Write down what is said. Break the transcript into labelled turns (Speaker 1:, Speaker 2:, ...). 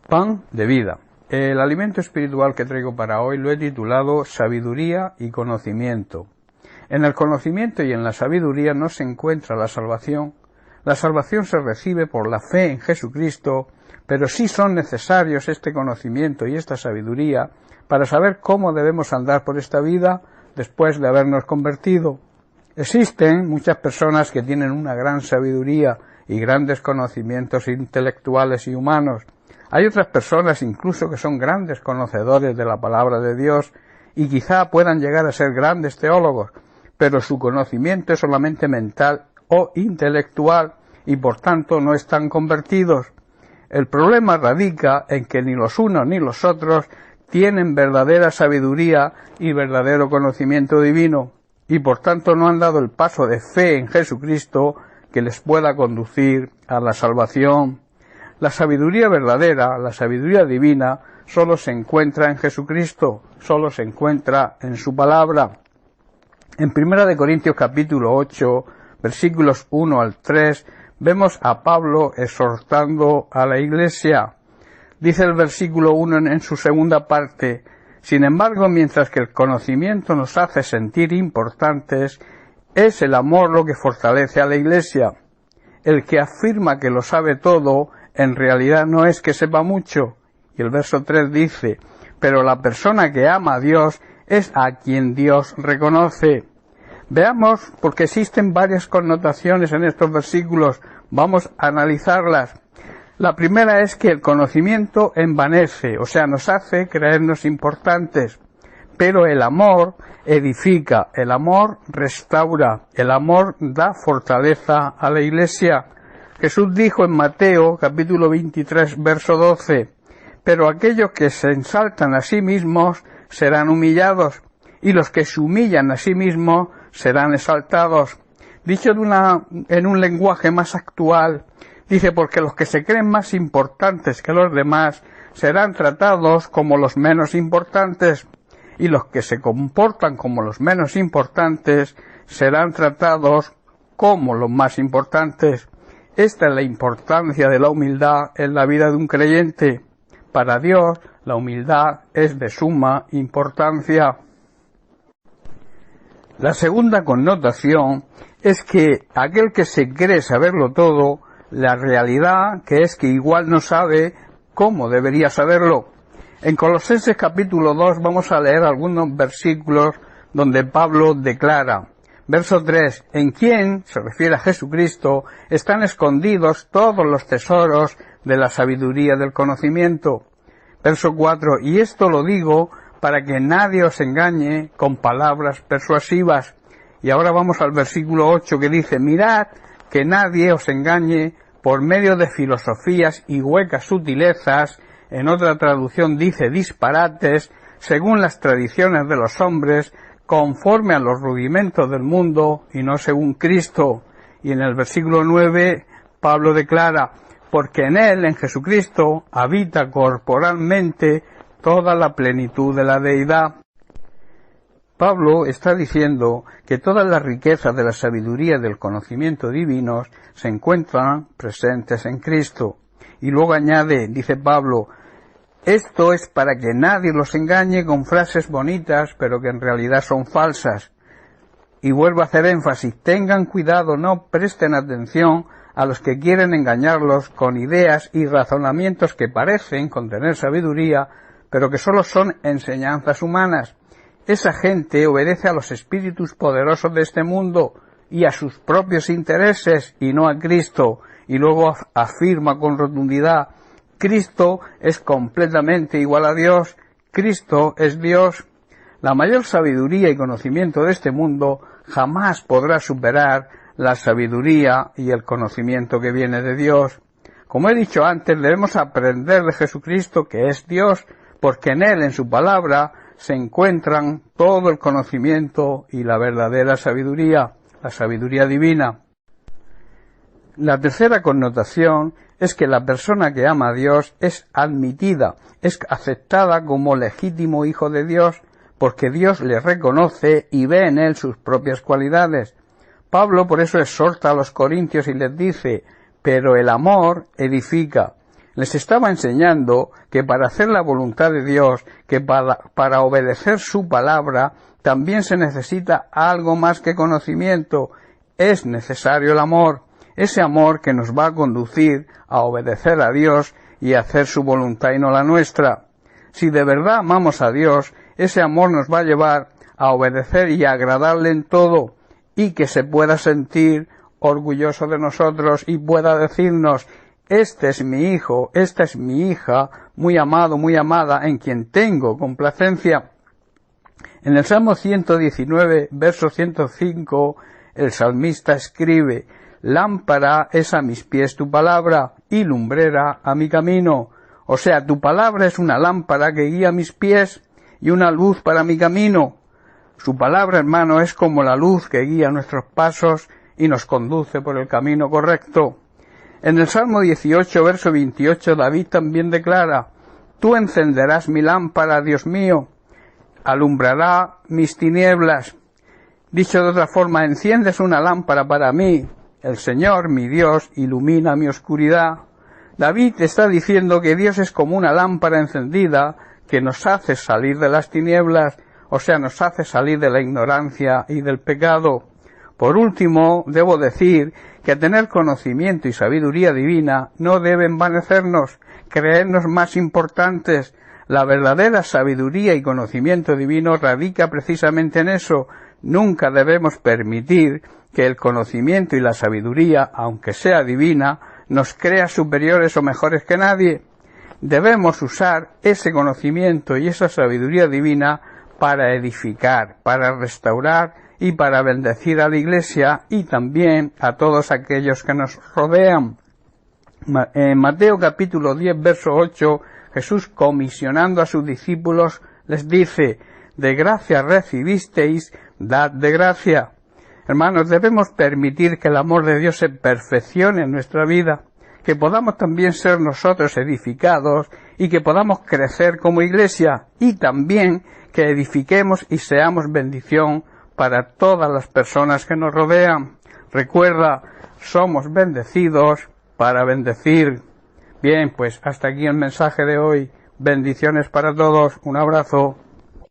Speaker 1: Pan de vida. El alimento espiritual que traigo para hoy lo he titulado Sabiduría y Conocimiento. En el conocimiento y en la sabiduría no se encuentra la salvación. La salvación se recibe por la fe en Jesucristo, pero sí son necesarios este conocimiento y esta sabiduría para saber cómo debemos andar por esta vida después de habernos convertido. Existen muchas personas que tienen una gran sabiduría y grandes conocimientos intelectuales y humanos. Hay otras personas incluso que son grandes conocedores de la palabra de Dios y quizá puedan llegar a ser grandes teólogos, pero su conocimiento es solamente mental o intelectual y por tanto no están convertidos. El problema radica en que ni los unos ni los otros tienen verdadera sabiduría y verdadero conocimiento divino y por tanto no han dado el paso de fe en Jesucristo que les pueda conducir a la salvación. La sabiduría verdadera, la sabiduría divina, solo se encuentra en Jesucristo, solo se encuentra en su palabra. En 1 Corintios capítulo 8, versículos 1 al 3, vemos a Pablo exhortando a la iglesia. Dice el versículo 1 en su segunda parte: sin embargo, mientras que el conocimiento nos hace sentir importantes, es el amor lo que fortalece a la iglesia. El que afirma que lo sabe todo, en realidad no es que sepa mucho. Y el verso 3 dice: pero la persona que ama a Dios es a quien Dios reconoce. Veamos, porque existen varias connotaciones en estos versículos, vamos a analizarlas. La primera es que el conocimiento envanece, o sea, nos hace creernos importantes, pero el amor edifica, el amor restaura, el amor da fortaleza a la iglesia. Jesús dijo en Mateo capítulo 23, verso 12, pero aquellos que se ensaltan a sí mismos serán humillados, y los que se humillan a sí mismos serán exaltados. Dicho en un lenguaje más actual, dice, porque los que se creen más importantes que los demás serán tratados como los menos importantes, y los que se comportan como los menos importantes serán tratados como los más importantes. Esta es la importancia de la humildad en la vida de un creyente. Para Dios, la humildad es de suma importancia. La segunda connotación es que aquel que se cree saberlo todo, la realidad que es que igual no sabe cómo debería saberlo. En Colosenses capítulo 2 vamos a leer algunos versículos donde Pablo declara, verso 3, en quien, se refiere a Jesucristo, están escondidos todos los tesoros de la sabiduría del conocimiento. Verso 4, y esto lo digo para que nadie os engañe con palabras persuasivas. Y ahora vamos al versículo 8 que dice, mirad que nadie os engañe por medio de filosofías y huecas sutilezas, en otra traducción dice disparates, según las tradiciones de los hombres, conforme a los rudimentos del mundo y no según Cristo. Y en el versículo 9 Pablo declara, porque en él, en Jesucristo, habita corporalmente toda la plenitud de la deidad. Pablo está diciendo que todas las riquezas de la sabiduría y del conocimiento divinos se encuentran presentes en Cristo. Y luego añade, dice Pablo, esto es para que nadie los engañe con frases bonitas, pero que en realidad son falsas. Y vuelvo a hacer énfasis, tengan cuidado, no presten atención a los que quieren engañarlos con ideas y razonamientos que parecen contener sabiduría, pero que solo son enseñanzas humanas. Esa gente obedece a los espíritus poderosos de este mundo y a sus propios intereses y no a Cristo. Y luego afirma con rotundidad, Cristo es completamente igual a Dios, Cristo es Dios. La mayor sabiduría y conocimiento de este mundo jamás podrá superar la sabiduría y el conocimiento que viene de Dios. Como he dicho antes, debemos aprender de Jesucristo, que es Dios, porque en Él, en su palabra, se encuentran todo el conocimiento y la verdadera sabiduría, la sabiduría divina. La tercera connotación es que la persona que ama a Dios es admitida, es aceptada como legítimo hijo de Dios, porque Dios le reconoce y ve en él sus propias cualidades. Pablo por eso exhorta a los corintios y les dice, pero el amor edifica. Les estaba enseñando que para hacer la voluntad de Dios, que para obedecer su palabra, también se necesita algo más que conocimiento. Es necesario el amor, ese amor que nos va a conducir a obedecer a Dios y a hacer su voluntad y no la nuestra. Si de verdad amamos a Dios, ese amor nos va a llevar a obedecer y a agradarle en todo, y que se pueda sentir orgulloso de nosotros y pueda decirnos: este es mi hijo, esta es mi hija, muy amado, muy amada, en quien tengo complacencia. En el Salmo 119, verso 105, el salmista escribe: lámpara es a mis pies tu palabra, y lumbrera a mi camino. O sea, tu palabra es una lámpara que guía mis pies y una luz para mi camino. Su palabra, hermano, es como la luz que guía nuestros pasos y nos conduce por el camino correcto. En el Salmo 18, verso 28, David también declara: tú encenderás mi lámpara, Dios mío, alumbrará mis tinieblas. Dicho de otra forma, enciendes una lámpara para mí, el Señor, mi Dios, ilumina mi oscuridad. David está diciendo que Dios es como una lámpara encendida que nos hace salir de las tinieblas, o sea, nos hace salir de la ignorancia y del pecado. Por último, debo decir que tener conocimiento y sabiduría divina no debe envanecernos, creernos más importantes. La verdadera sabiduría y conocimiento divino radica precisamente en eso. Nunca debemos permitir que el conocimiento y la sabiduría, aunque sea divina, nos crea superiores o mejores que nadie. Debemos usar ese conocimiento y esa sabiduría divina para edificar, para restaurar y para bendecir a la Iglesia y también a todos aquellos que nos rodean. En Mateo capítulo 10, verso 8, Jesús, comisionando a sus discípulos, les dice: de gracia recibisteis, dad de gracia. Hermanos, debemos permitir que el amor de Dios se perfeccione en nuestra vida, que podamos también ser nosotros edificados y que podamos crecer como Iglesia, y también que edifiquemos y seamos bendición para todas las personas que nos rodean. Recuerda, somos bendecidos para bendecir. Bien, pues hasta aquí el mensaje de hoy. Bendiciones para todos. Un abrazo.